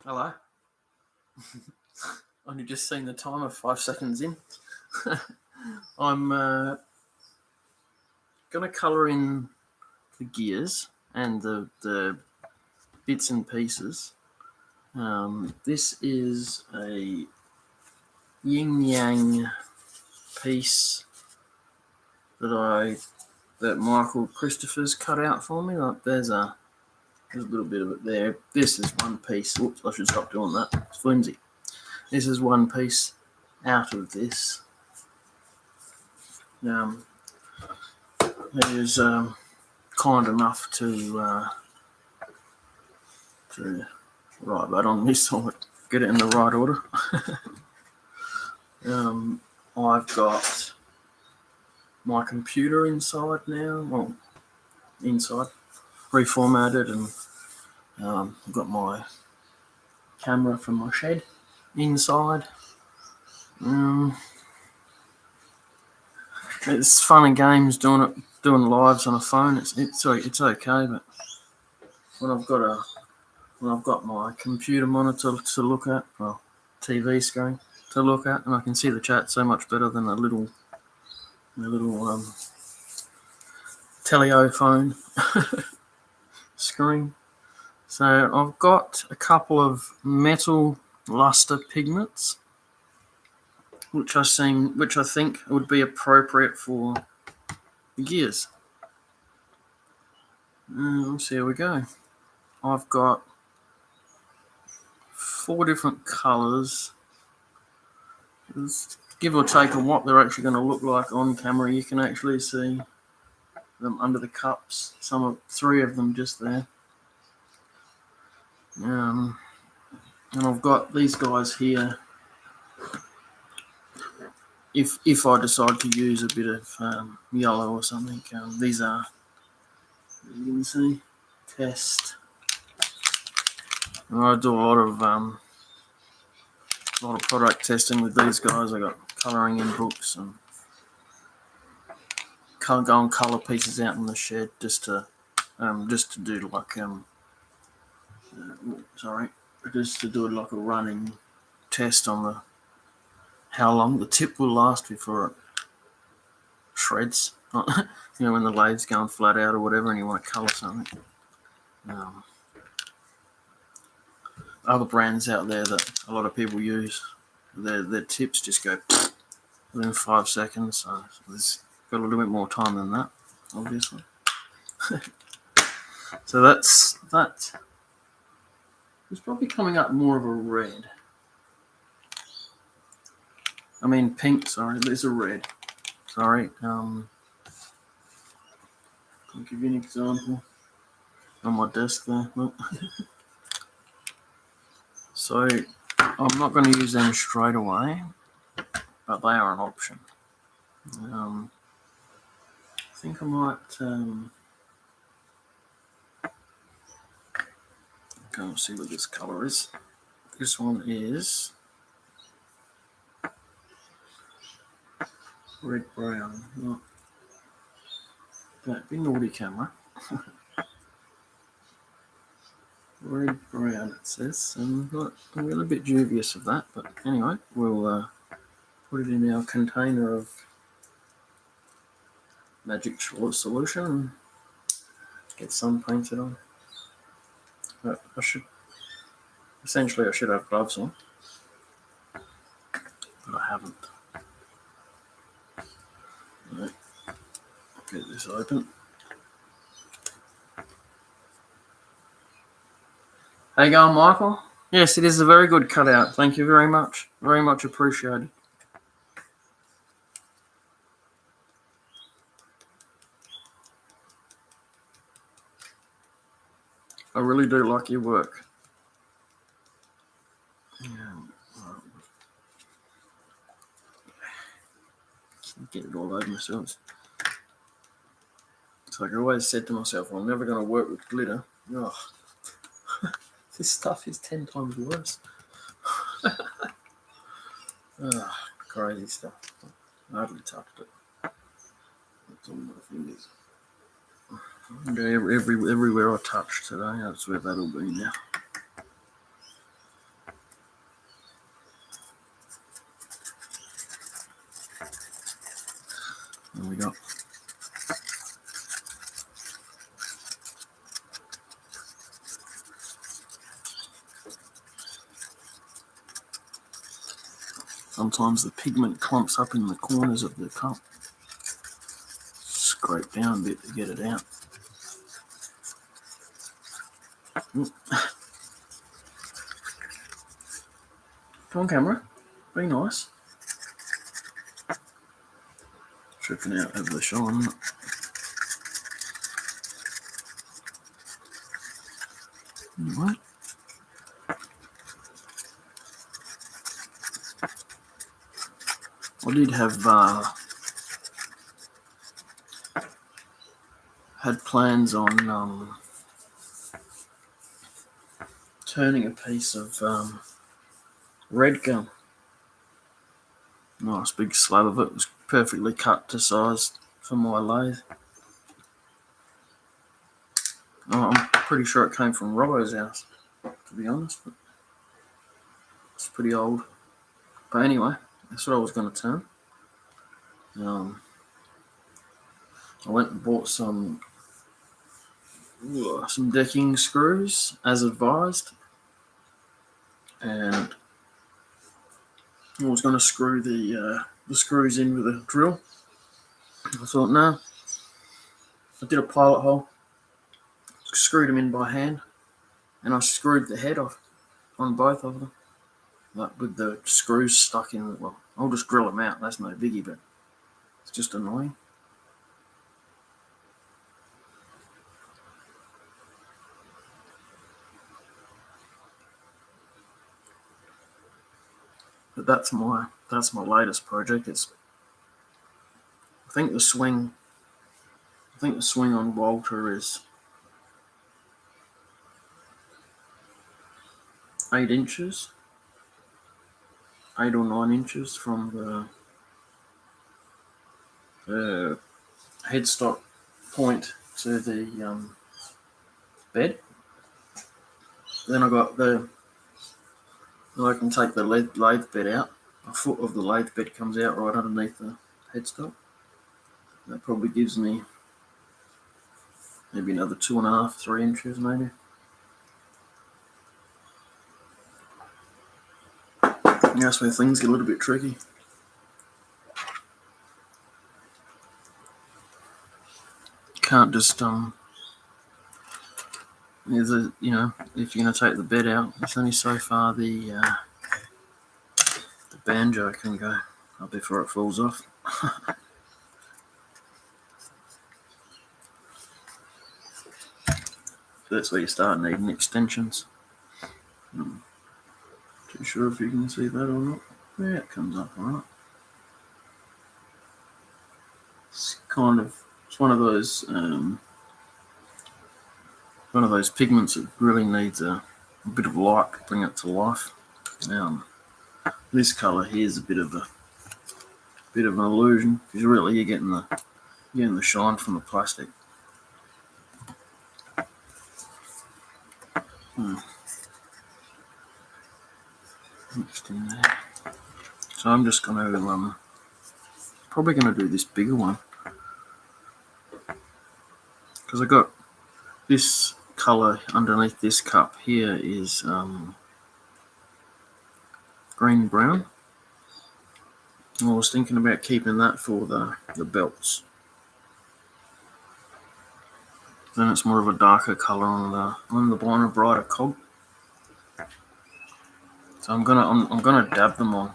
Hello. Only just seen the timer 5 seconds in. I'm going to colour in the gears and the bits and pieces. This is a yin-yang piece that Micheal Christophers cut out for me. Like there's a little bit of it there. This is one piece. Oops, I should stop doing that. It's flimsy. This is one piece out of this. It is kind enough to write that on this so I get it in the right order. I've got my computer inside now. Well, inside, reformatted, and I've got my camera from my shed inside. It's fun and games doing lives on a phone. It's okay, but when I've got my computer monitor to look at, well, TV screen to look at, and I can see the chat so much better than a little teleo phone screen. So I've got a couple of metal luster pigments, which I think would be appropriate for the gears. Let's see how we go. I've got 4 different colours. Give or take on what they're actually going to look like on camera. You can actually see them under the cups. 3 of them just there. And I've got these guys here. If I decide to use a bit of yellow or something, these are, as you can see, test. And I do a lot of product testing with these guys. I got colouring in books and can't go and colour pieces out in the shed just to do like a running test on how long the tip will last before it shreds. When the lathe's going flat out or whatever, and you want to colour something. Other brands out there that a lot of people use, their tips just go within 5 seconds. So there's got a little bit more time than that, obviously. So that. It's probably coming up more of a red. I mean pink. Sorry, there's a red. Sorry. I'll give you an example on my desk there. Look. So I'm not going to use them straight away, but they are an option. I think I might go and see what this colour is. This one is red brown. Oh, don't be naughty, camera. Red brown it says, and I'm a little bit dubious of that, but anyway, we'll put it in our container of magic solution and get some painted on. But I should have gloves on, but I haven't. Right. Get this open. How you going, Michael? Yes, it is a very good cutout. Thank you very much. Very much appreciated. I really do like your work. Get it all over myself. It's like I always said to myself, I'm never going to work with glitter. Oh. This stuff is 10 times worse. Crazy stuff. I hardly touched it. That's on my fingers. Everywhere I touch today, that's where that'll be now. Sometimes the pigment clumps up in the corners of the cup. Scrape down a bit to get it out. Come on, camera. Be nice. Tripping out over the shine. Anyway. I did have had plans on turning a piece of red gum. Nice big slab of it. It was perfectly cut to size for my lathe. I'm pretty sure it came from Robbo's house, to be honest. But it's pretty old. But anyway, that's what I was going to turn. I went and bought some decking screws as advised, and I was going to screw the screws in with a drill. I thought, no. I did a pilot hole, screwed them in by hand, and I screwed the head off on both of them, like with the screws stuck in. Well, I'll just drill them out. That's no biggie, but it's just annoying. But that's my latest project. I think the swing on Walter is 8 inches, 8 or 9 inches from the headstock point to the bed. Then I can take the lathe bed out. A foot of the lathe bed comes out right underneath the headstock. That probably gives me maybe another 2.5, 3 inches maybe. And that's where things get a little bit tricky. Can't just if you're going to take the bed out, it's only so far the banjo can go up before it falls off. That's where you start needing extensions. Too sure if you can see that or not. Yeah, it comes up alright. It's one of those pigments that really needs a bit of light to bring it to life. This colour here is a bit of an illusion because really you're getting the shine from the plastic. Mixed in there. So I'm just going to probably going to do this bigger one because I got this colour underneath this cup here is green brown. I was thinking about keeping that for the belts. Then it's more of a darker colour on the brighter cog. So I'm gonna dab them on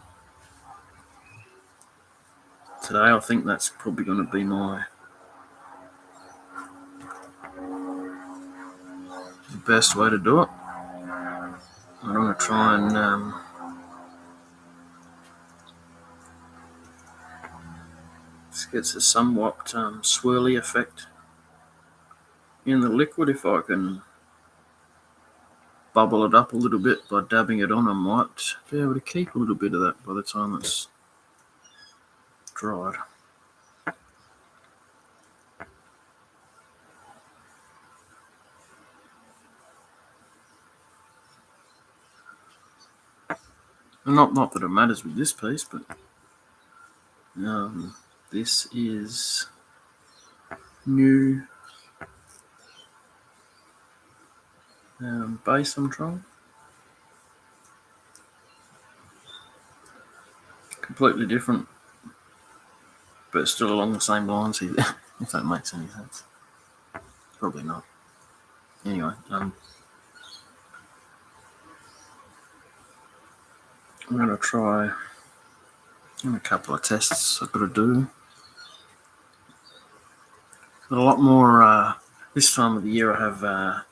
today. I think that's probably gonna be the best way to do it. I'm gonna try and this gets a somewhat swirly effect in the liquid. If I can bubble it up a little bit by dabbing it on, I might be able to keep a little bit of that by the time it's dried. Not that it matters with this piece, but this is new base I'm trying. completely different, but still along the same lines, if that makes any sense. Probably not. Anyway, I'm going to try a couple of tests I've got to do. Got a lot more, this time of the year I have a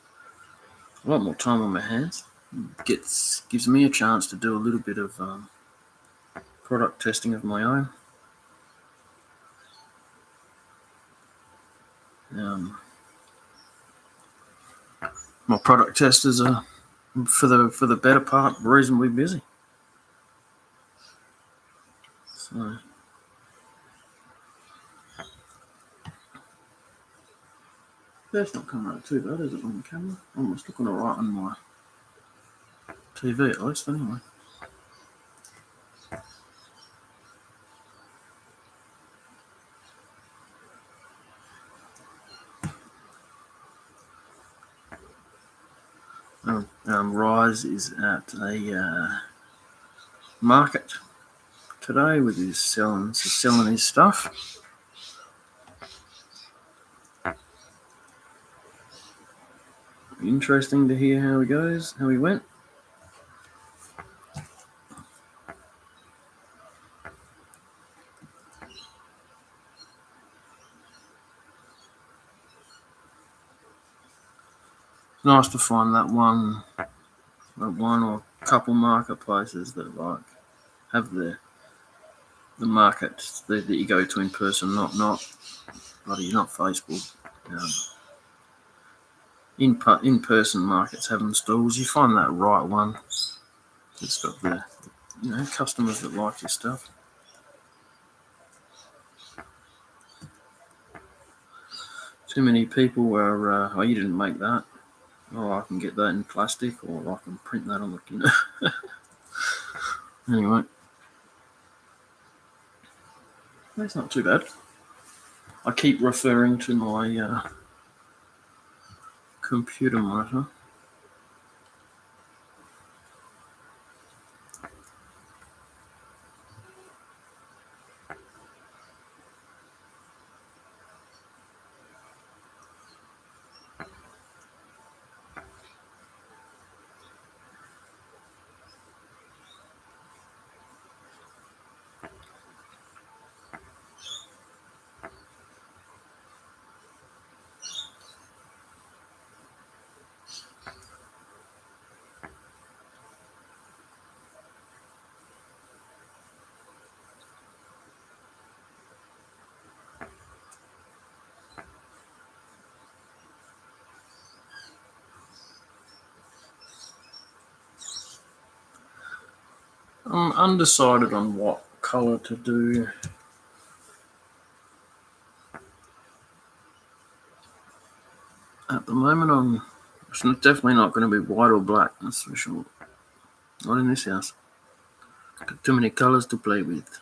lot more time on my hands. Gives me a chance to do a little bit of product testing of my own. My product testers are, for the better part, reasonably busy. So that's not coming out too bad, is it, on the camera? I'm just looking alright on my TV at least, anyway. Rise is at a market today with his selling his stuff. Interesting to hear how he went. Nice to find that one or couple marketplaces that have the markets that you go to in person, not Facebook. In person markets having stalls. You find that right one that's got the customers that like your stuff. Too many people were, oh, you didn't make that. Oh, I can get that in plastic, or I can print that on the, Anyway, that's not too bad. I keep referring to my computer monitor. I'm undecided on what colour to do. At the moment, it's definitely not going to be white or black, that's for sure. Not in this house. Got too many colours to play with.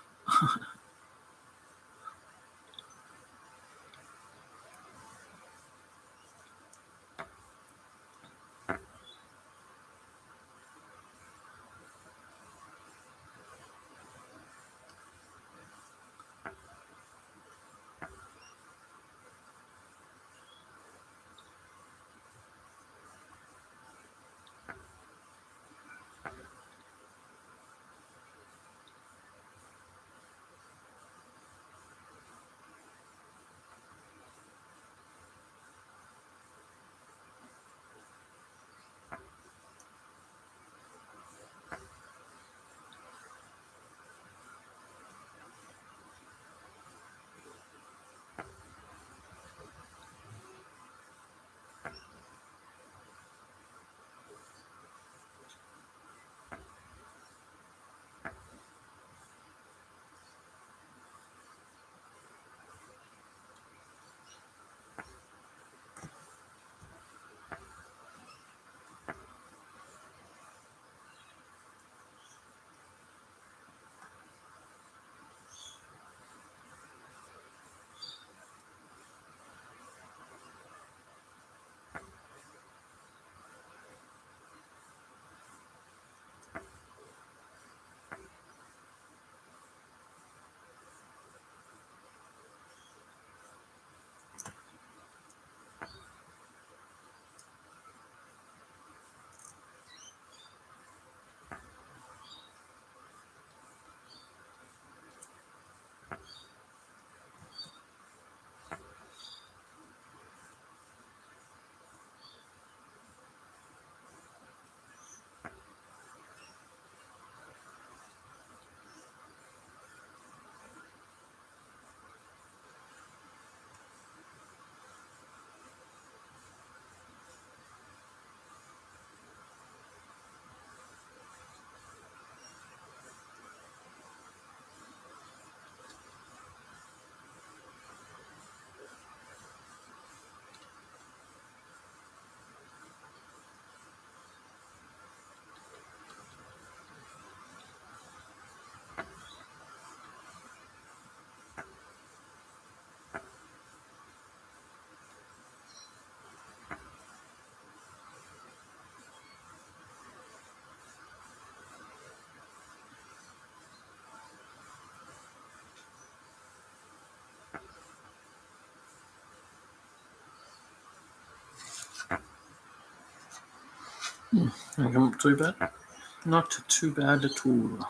Not too bad. Not too bad at all.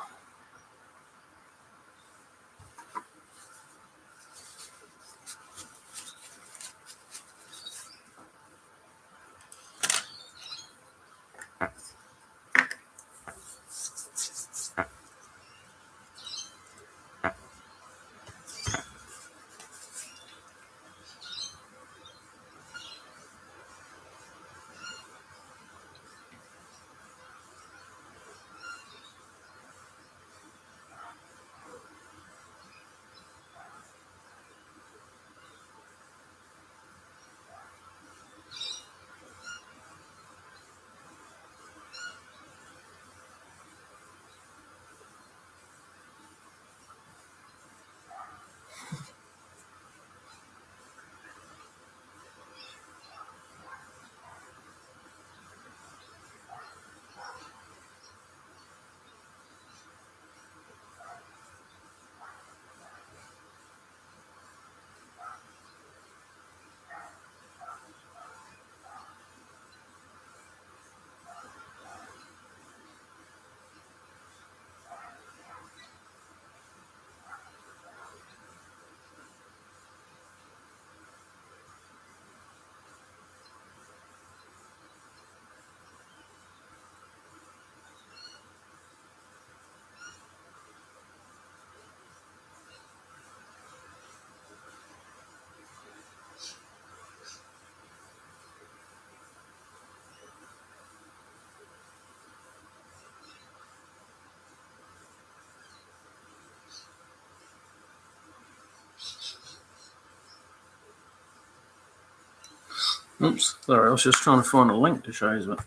Oops, sorry, I was just trying to find a link to show you, but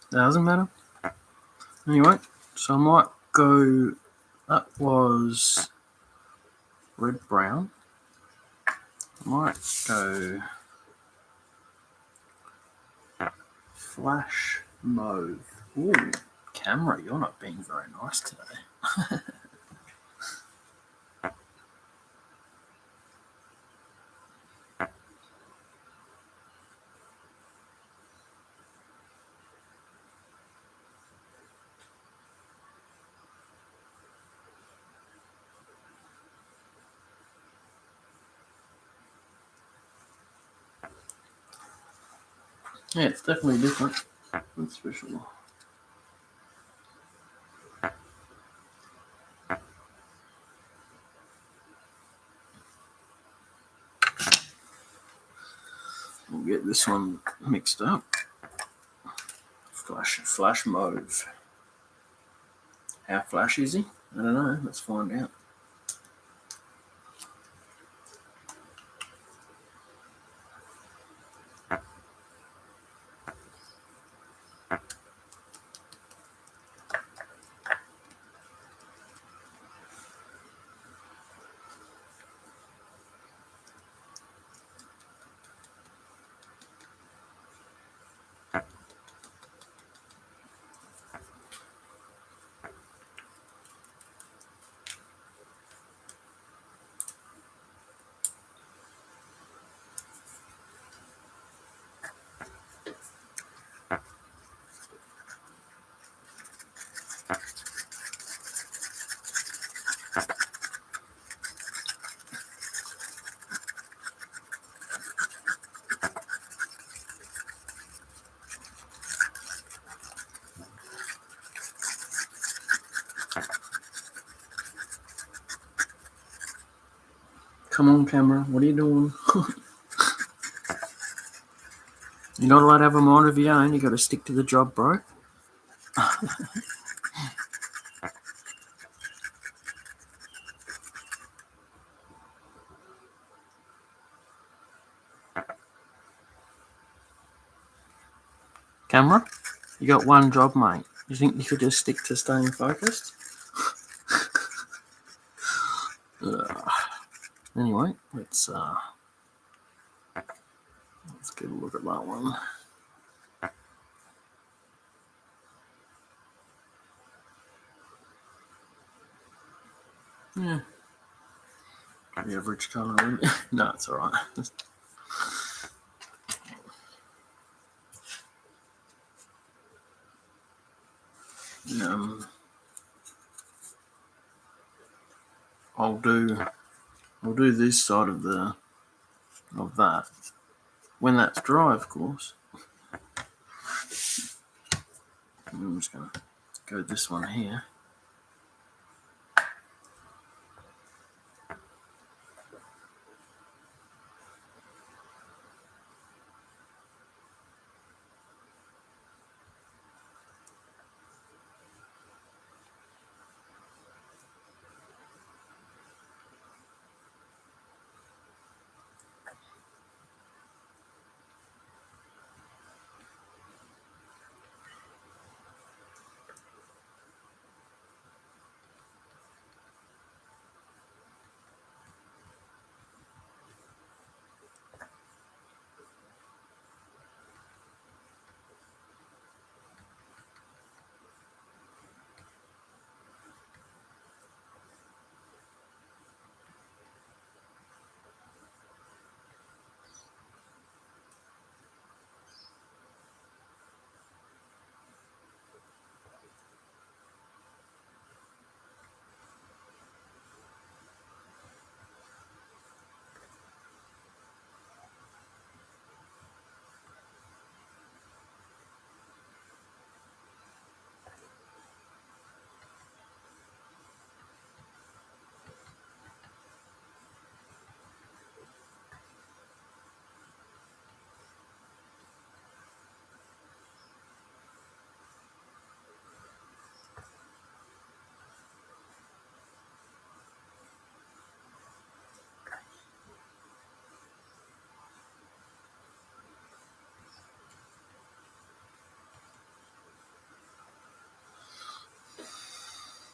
doesn't matter. Anyway, so I might go, that was red brown. I might go flash mauve. Ooh, camera, you're not being very nice today. Yeah, it's definitely different. That's for sure. We'll get this one mixed up. Flash mauve. How flash is he? I don't know. Let's find out. Come on, camera. What are you doing? You're not allowed to have a mind of your own. You got to stick to the job, bro. Camera, you got one job, mate. You think you could just stick to staying focused? Anyway, let's get a look at that one. Yeah. The average colour. No, it's alright. I'll do this side of that when that's dry, of course. I'm just going to go this one here.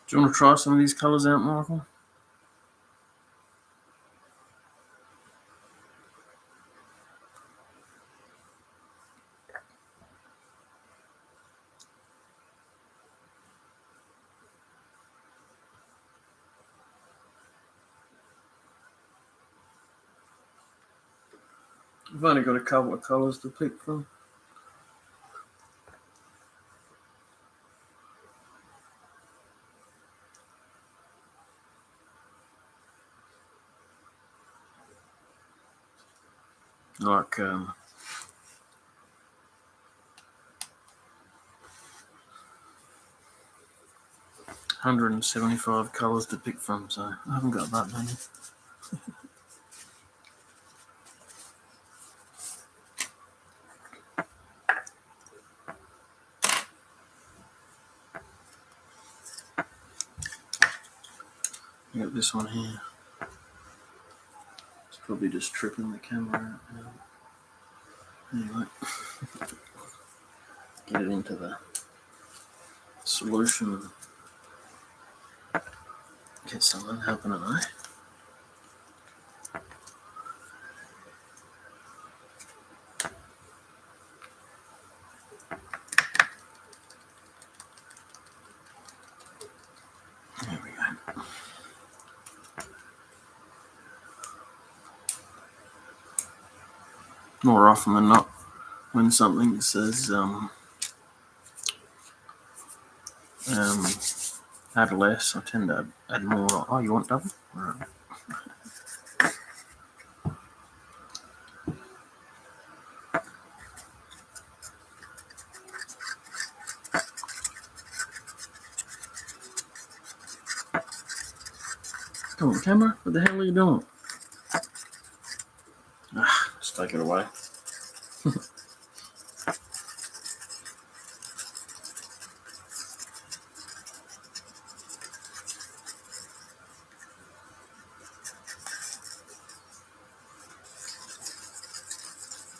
Do you want to try some of these colours out, Michael? I've only got a couple of colours to pick from. Like 175 colours to pick from, so I haven't got that many. Got this one here. It's probably just tripping the camera out now. Anyway, get it into the solution and get something happening, eh? There we go. More often than not, when something says add less, I tend to add more. Oh, you want double? All right. Come on, camera. What the hell are you doing? Let's take it away.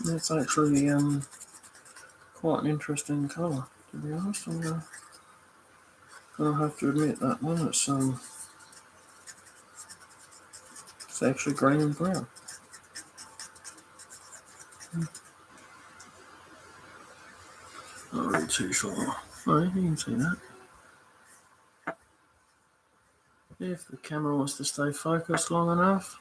That's actually quite an interesting colour, to be honest. I'm gonna have to admit that one. It's actually green and brown. Not really too sure. Oh, you can see that. If the camera wants to stay focused long enough.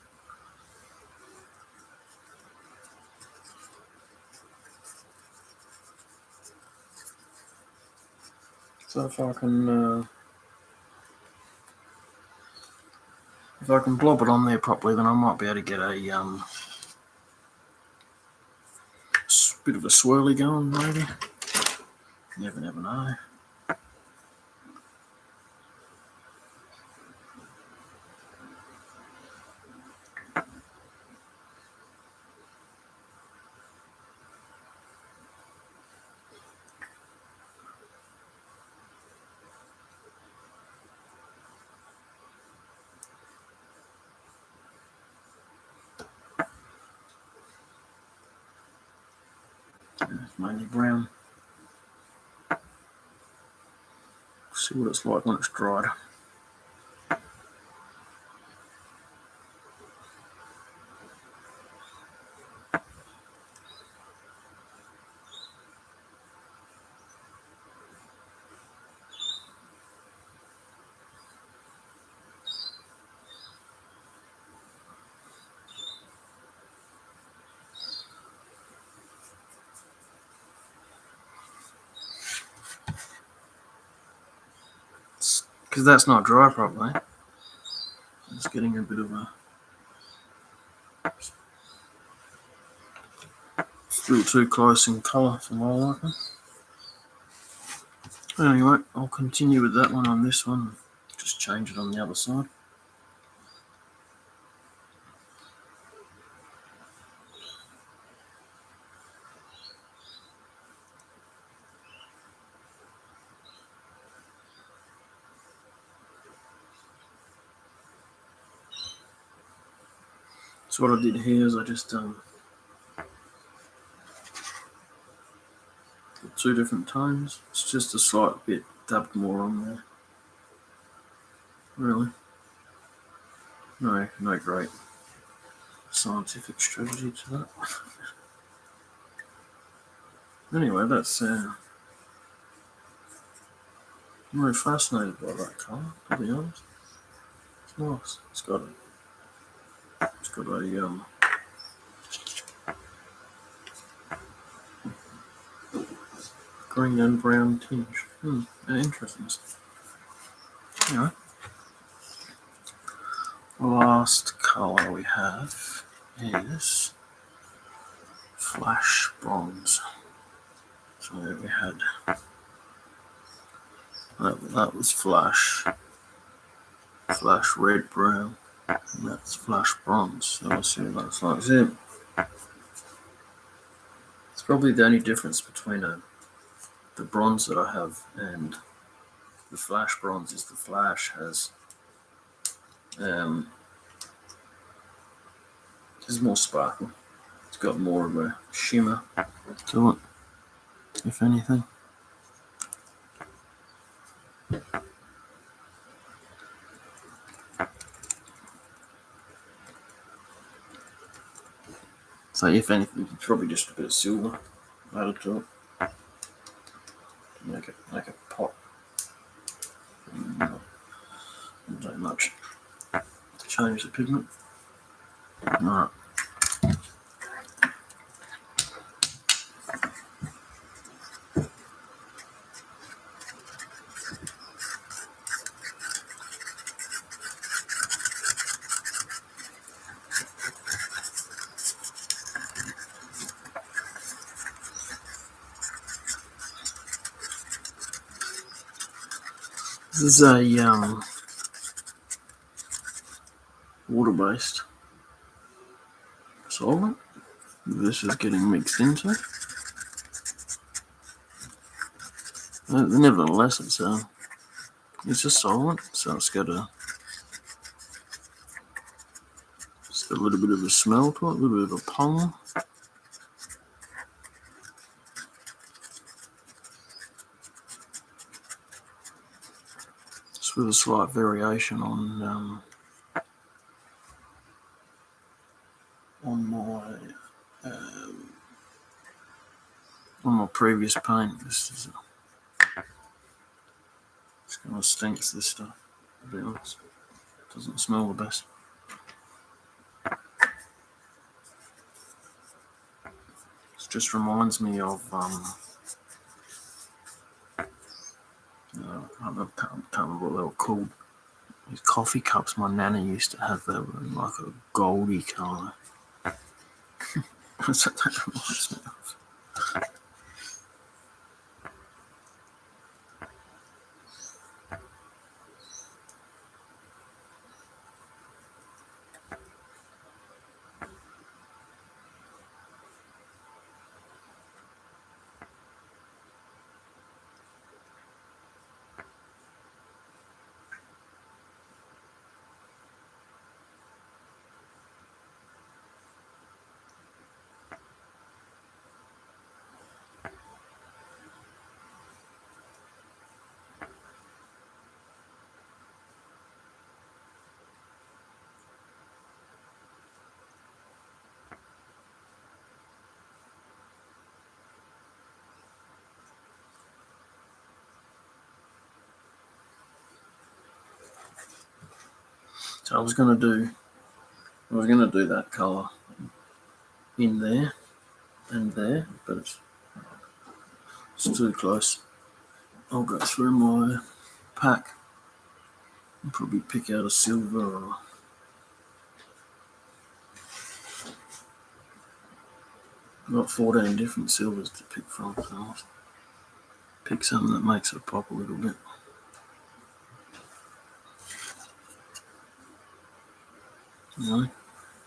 So if I can blob it on there properly, then I might be able to get a bit of a swirly going, maybe. You never know. It's mainly brown. See what it's like when it's dried. Because that's not dry properly. It's getting a bit of a still too close in colour for my liking. Anyway, I'll continue with that one on this one. Just change it on the other side. So what I did here is I just did two different tones. It's just a slight bit dabbed more on there. Really, no great scientific strategy to that. Anyway, that's I'm really fascinated by that colour, to be honest. It's nice. It's got a green and brown tinge. Interesting. Anyway, the last colour we have is flash bronze. So we had that was flash red brown, and that's flash bronze. So let's see what that's like. See, it's probably the only difference between the bronze that I have and the flash bronze is the flash has there's more sparkle. It's got more of a shimmer to it, if anything. So if anything, it's probably just a bit of silver added to it to make it pop. Not that much to change the pigment. Alright. This is a water-based solvent. This is getting mixed into. Nevertheless, it's a solvent, so it's got a little bit of a smell to it, a little bit of a pong. Just with a slight variation on my previous paint. This kind of stinks, this stuff, to be honest. It doesn't smell the best. It just reminds me of I can't remember what they were called. These coffee cups my nana used to have, they were in like a goldy colour. That's what that reminds me of. So I was gonna do that colour in there and there, but it's too close. I'll go through my pack and probably pick out a silver or I've got 14 different silvers to pick from, so I'll pick something that makes it pop a little bit. Anyway,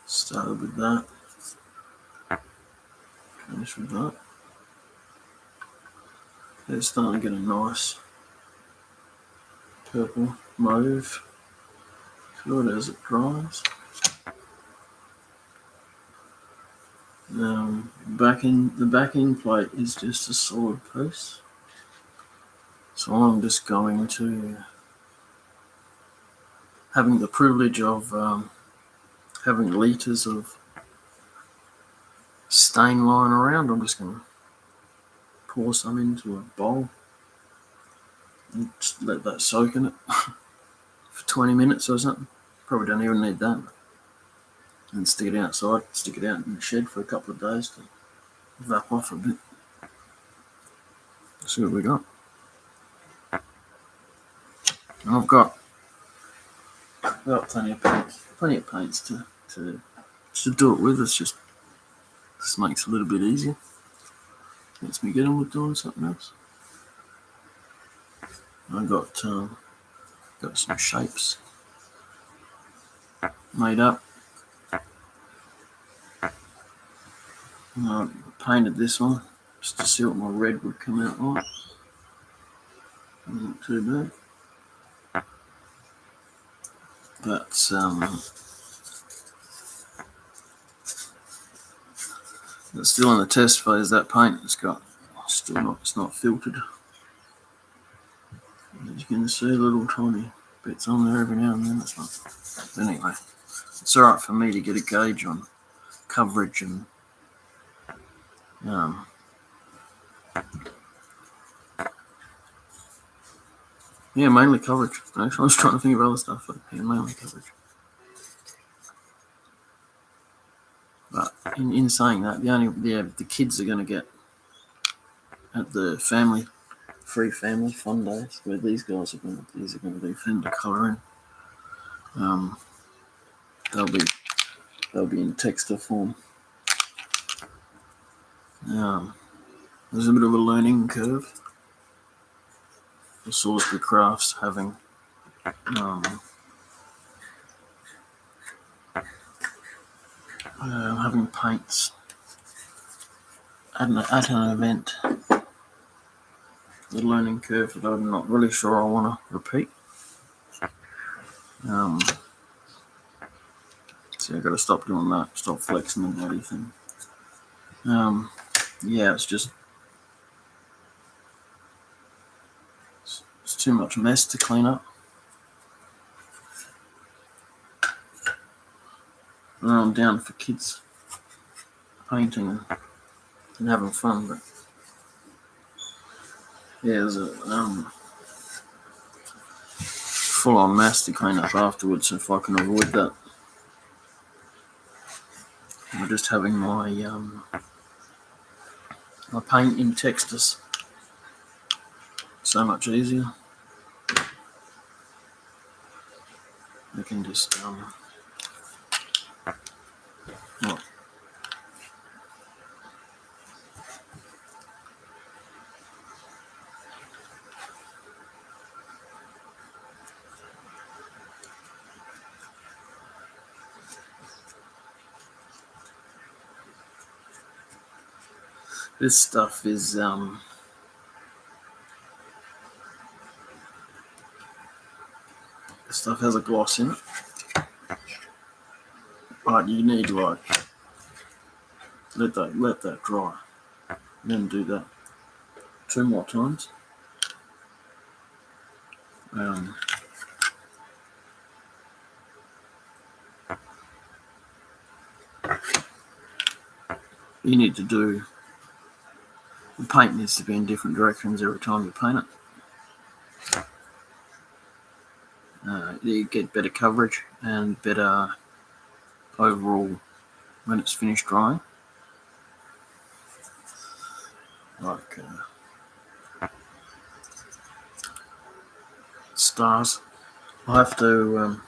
started with that. Finish with that. It's starting to get a nice purple mauve. Sure it as it dries. The backing plate is just a solid piece. So I'm just going to, having the privilege of having litres of stain lying around, I'm just going to pour some into a bowl and just let that soak in it for 20 minutes or something. Probably don't even need that. And stick it outside, stick it out in the shed for a couple of days to vap off a bit. See what we got. And I've got plenty of paints to do it with. It's just makes it a little bit easier. Lets me get on with doing something else. I got some shapes made up. I painted this one just to see what my red would come out like. Not too bad. But it's still in the test phase. That paint it's not filtered. As you can see, little tiny bits on there every now and then. It's not. But anyway, it's alright for me to get a gauge on coverage and mainly coverage. Actually, I was trying to think of other stuff, but mainly coverage. But in saying that, the kids are going to get at the free family fun days where these guys are going to do fender colouring. They'll be in texture form. There's a bit of a learning curve for Salisbury Crafts having paints at an event. The learning curve that I'm not really sure I want to repeat. So I've got to stop doing that, stop flexing the body thing. It's too much mess to clean up. And I'm down for kids painting and having fun, but there's a full-on mess to clean up afterwards if I can avoid that. I'm just having my paint in textures so much easier. can just look. This stuff is this stuff has a gloss in it. Right, you need to like let that dry. Then do that 2 more times. You need to do, the paint needs to be in different directions every time you paint it. You get better coverage and better overall when it's finished drying. Like stars. I have to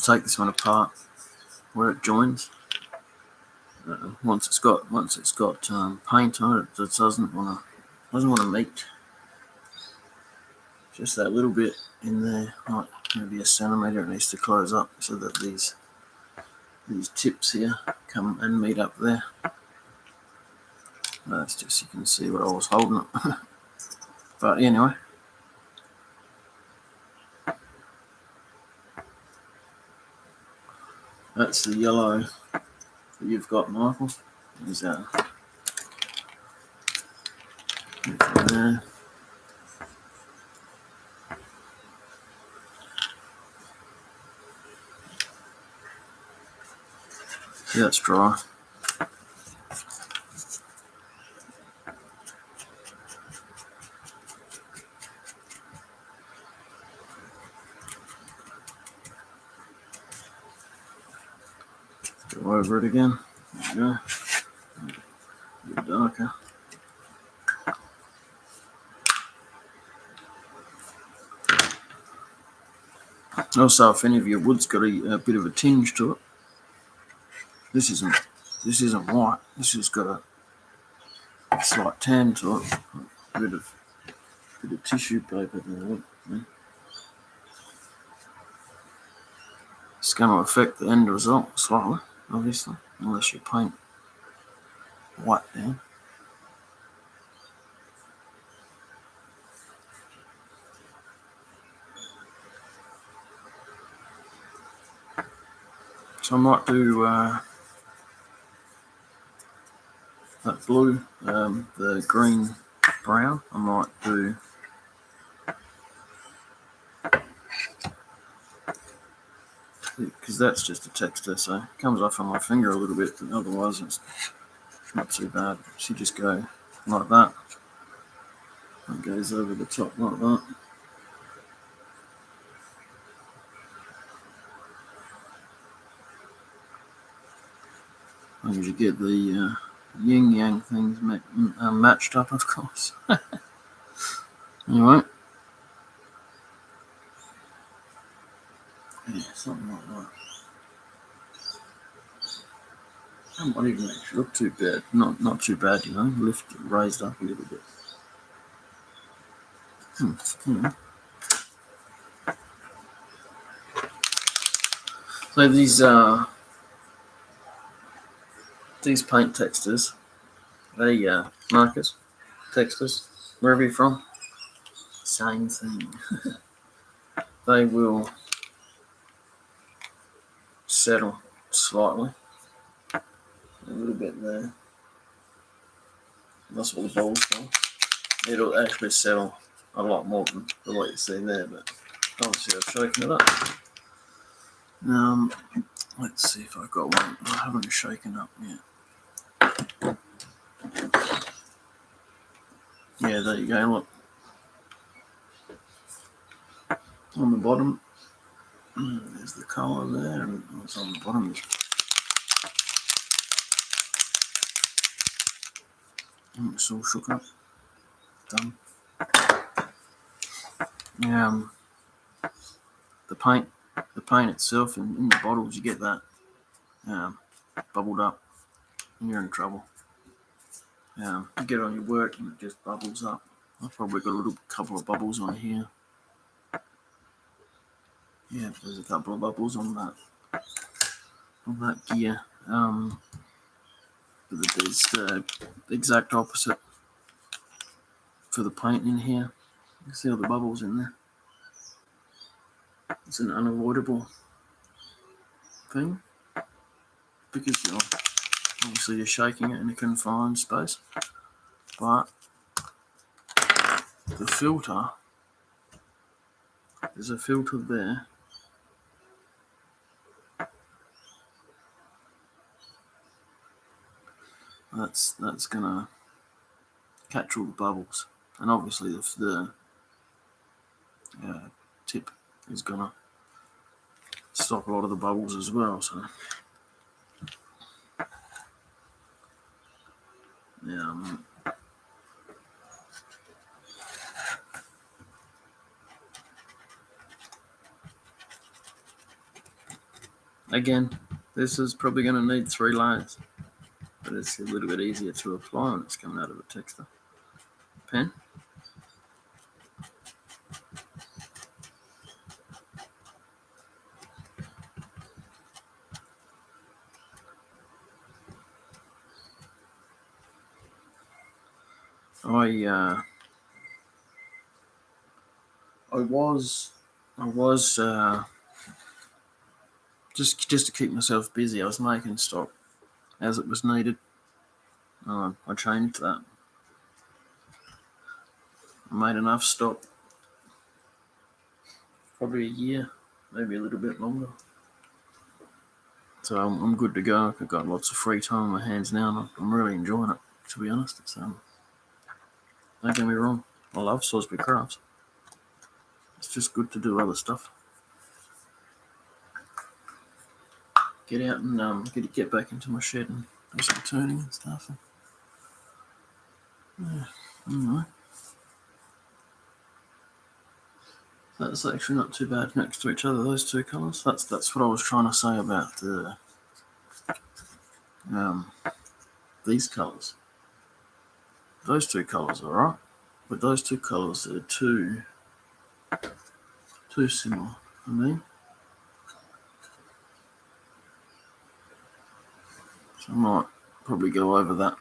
take this one apart where it joins. Once it's got paint on it, it doesn't want to meet. Just that little bit in there, like maybe a centimetre, it needs to close up so that these tips here come and meet up there. That's just, you can see where I was holding it. But anyway, that's the yellow that you've got, Micheal. There's there. Yeah, it's dry. Go over it again. There you go. A bit darker. Also, if any of your wood's got a bit of a tinge to it, this isn't white. This has got a slight tan to it. A bit of tissue paper there. It's going to affect the end result slightly, obviously, unless you paint white down. So I might do that blue, the green, brown. I might do because that's just a texture, so it comes off on my finger a little bit, but otherwise it's not too bad. So you just go like that. It goes over the top like that. As you get the yin yang things matched up, of course. Anyway, yeah, something like that. That might even actually look too bad. Not too bad, you know. Lift it, raised up a little bit. So these paint textures, they markers, textures, wherever you're from, same thing. They will settle slightly, a little bit there. That's what the ball's for. It'll actually settle a lot more than what you see there, but obviously I've shaken it up. Let's see if I've got one I haven't shaken up yet. Yeah, there you go, look. On the bottom, there's the colour there, and what's on the bottom is it's all shook up. Done. The paint the paint itself, and in the bottles you get that bubbled up, and you're in trouble. You get it on your work and it just bubbles up. I've probably got a couple of bubbles on here. Yeah, there's a couple of bubbles on that gear. There's the exact opposite for the paint in here. You can see all the bubbles in there. It's an unavoidable thing because obviously you're shaking it in a confined space, but the filter, there's a filter there. That's gonna catch all the bubbles, and obviously the tip is gonna stop a lot of the bubbles as well. So yeah. Again, this is probably going to need 3 layers, but it's a little bit easier to apply when it's coming out of a texture pen. I was just to keep myself busy. I was making stock as it was needed. I changed that. I made enough stock, probably a year, maybe a little bit longer. So I'm good to go. I've got lots of free time on my hands now, and I'm really enjoying it. To be honest, it's don't get me wrong. I love Salisbury crafts. It's just good to do other stuff. Get out and get back into my shed and do some turning and stuff. Anyway, that's actually not too bad next to each other. Those two colours. That's what I was trying to say about these colours. Those two colours are right, but those two colours are too similar for me. So I might probably go over that,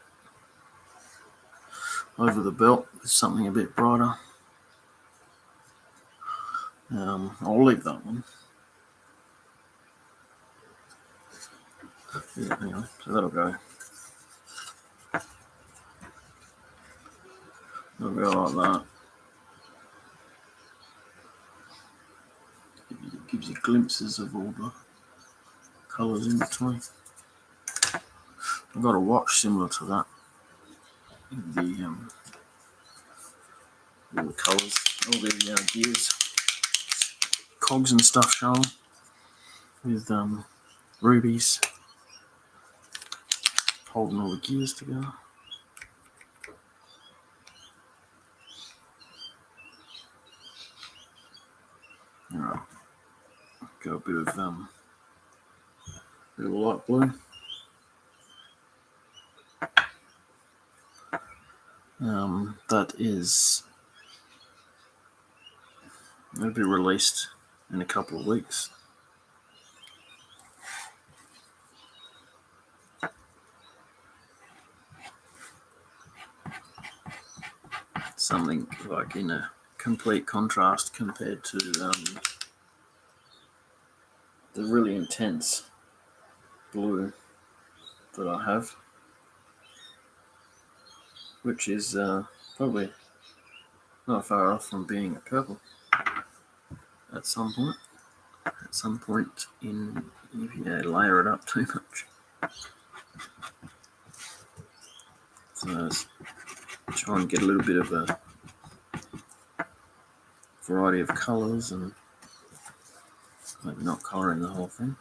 over the belt with something a bit brighter. I'll leave that one. Yeah, anyway, so that'll go. That'll go like that. It gives you glimpses of all the colours in between. I've got a watch similar to that. All the colours, all the gears, cogs and stuff shown with rubies holding all the gears together. Alright, got a bit of light blue. That is, it'll be released in a couple of weeks. Something like in a complete contrast compared to the really intense blue that I have, which is probably not far off from being a purple at some point. At some point in, if you layer it up too much. So let's try and get a little bit of a variety of colours and maybe not colouring the whole thing.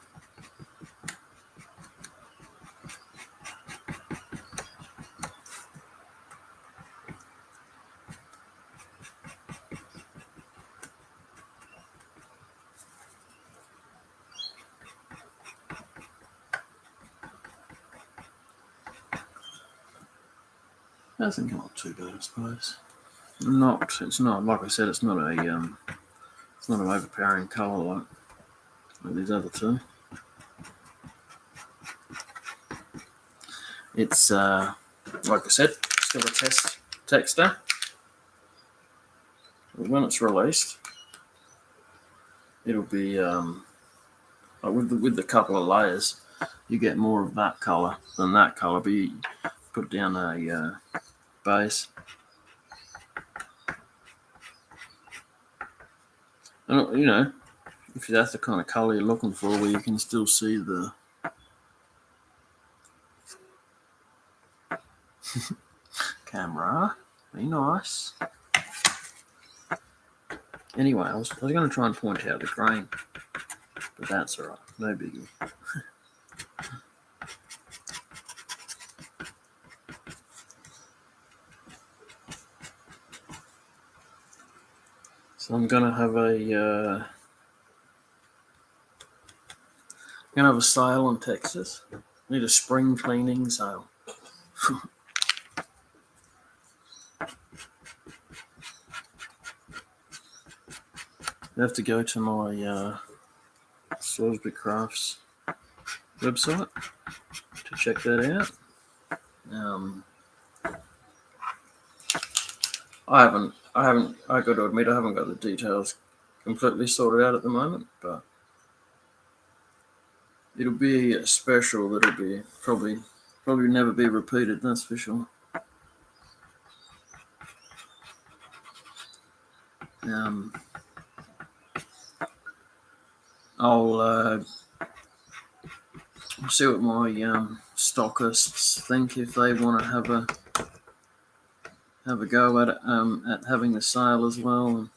Doesn't come up too bad, I suppose. It's not like I said. It's not an overpowering colour like these other two. It's like I said, still a test texture. When it's released, it'll be with the couple of layers, you get more of that colour than that colour. But you put down a base, and if that's the kind of colour you're looking for, where you can still see the camera, be nice. Anyway, I was going to try and point out the grain, but that's alright, no biggie. So I'm going to have a sale in Texas. Need a spring cleaning sale. You have to go to my Salisbury Crafts website to check that out. I got to admit, I haven't got the details completely sorted out at the moment, but it'll be a special that'll be probably never be repeated, that's for sure. I'll see what my stockists think, if they want to have a go at it, at having the sale as well. And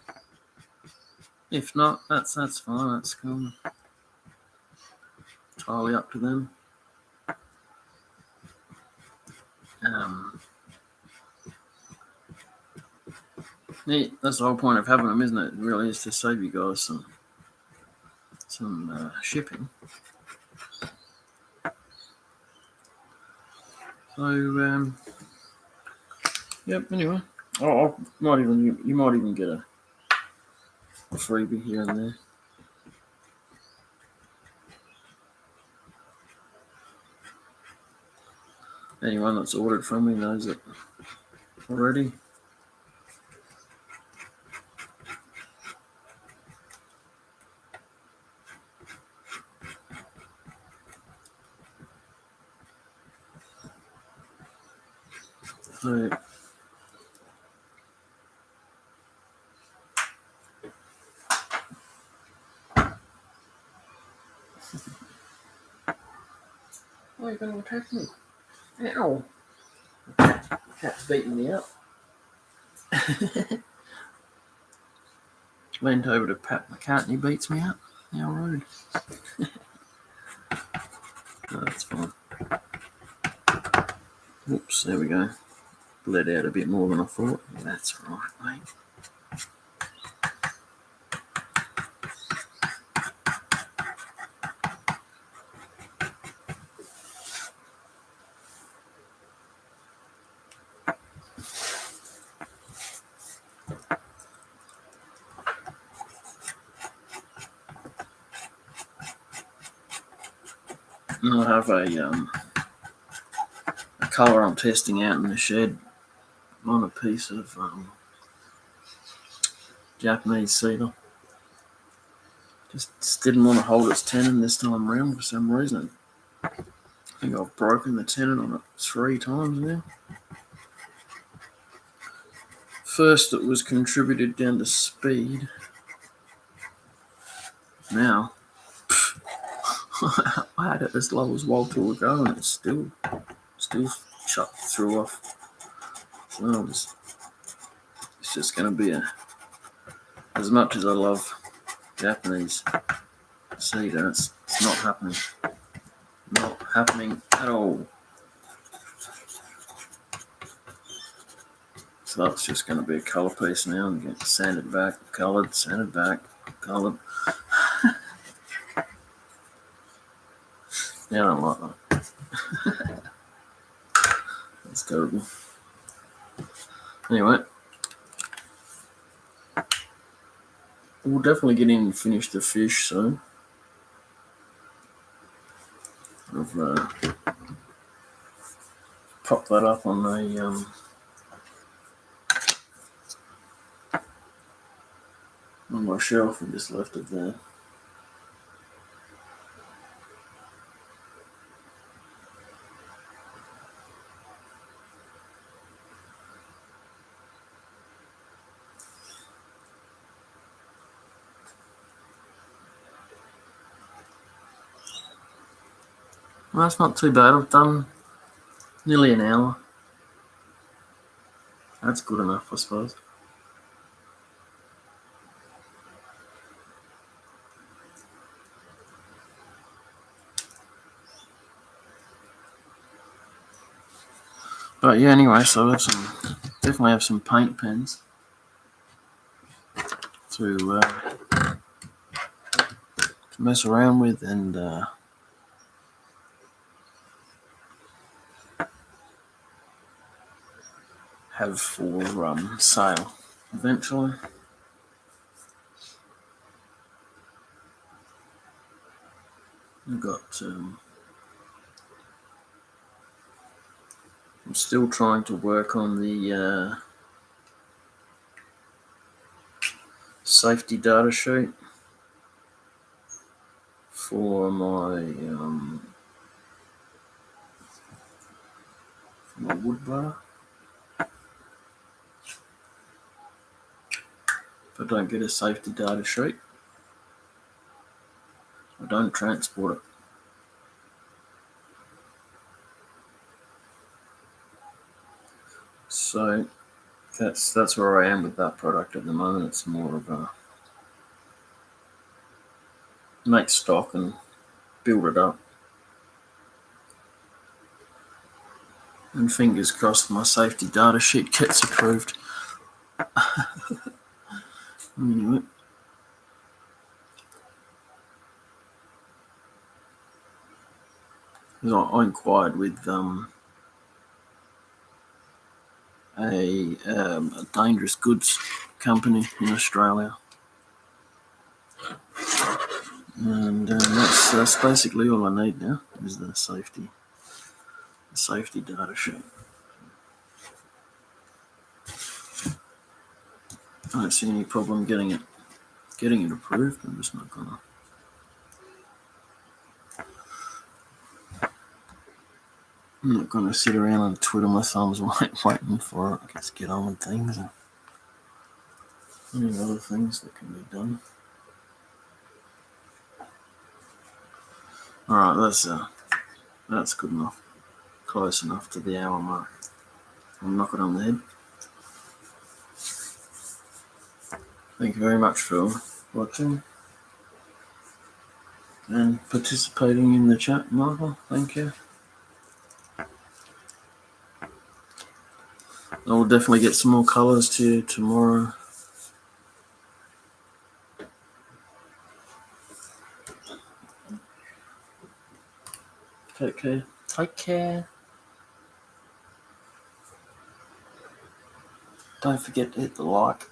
if not, that's fine. That's cool. Entirely up to them. That's the whole point of having them, isn't it? It really is to save you guys some shipping. So yep. Anyway, you might even get a freebie here and there. Anyone that's ordered from me knows it already. So, why are you going to attack me? Ow! Cat's beating me up. Leaned over to pat my cat and he beats me up. How rude. No, that's fine. Oops, there we go. Bled out a bit more than I thought. That's right, mate. And I have a colour I'm testing out in the shed on a piece of Japanese cedar. Just didn't want to hold its tenon this time around for some reason. I think I've broken the tenon on it 3 times now. First it was contributed down to speed. Now I had it as low as Walter ago and it's still shut through off. So it's just going to be as much as I love Japanese cedar, it's not happening. Not happening at all. So that's just going to be a colour piece now and get sanded back, coloured, sanded back, coloured. Yeah, I don't like that. That's terrible. Anyway, we'll definitely get in and finish the fish soon. I've propped that up on my shelf and just left it there. Well, that's not too bad. I've done nearly an hour. That's good enough, I suppose. But yeah, anyway, so I definitely have some paint pens to mess around with and have for sale eventually. I've got. I'm still trying to work on the safety data sheet for my wood bar. If I don't get a safety data sheet, I don't transport it. So that's where I am with that product at the moment. It's more of a make stock and build it up. And fingers crossed my safety data sheet gets approved. Anyway. I inquired with a dangerous goods company in Australia, and that's basically all I need now is the safety data sheet. I don't see any problem getting it approved. I'm just not gonna sit around and twiddle my thumbs waiting for it. I guess get on with things and any other things that can be done. All right, that's good enough. Close enough to the hour mark. I'll knock it on the head. Thank you very much for watching and participating in the chat, Michael. Thank you. I will definitely get some more colours to you tomorrow. Take care. Take care. Don't forget to hit the like.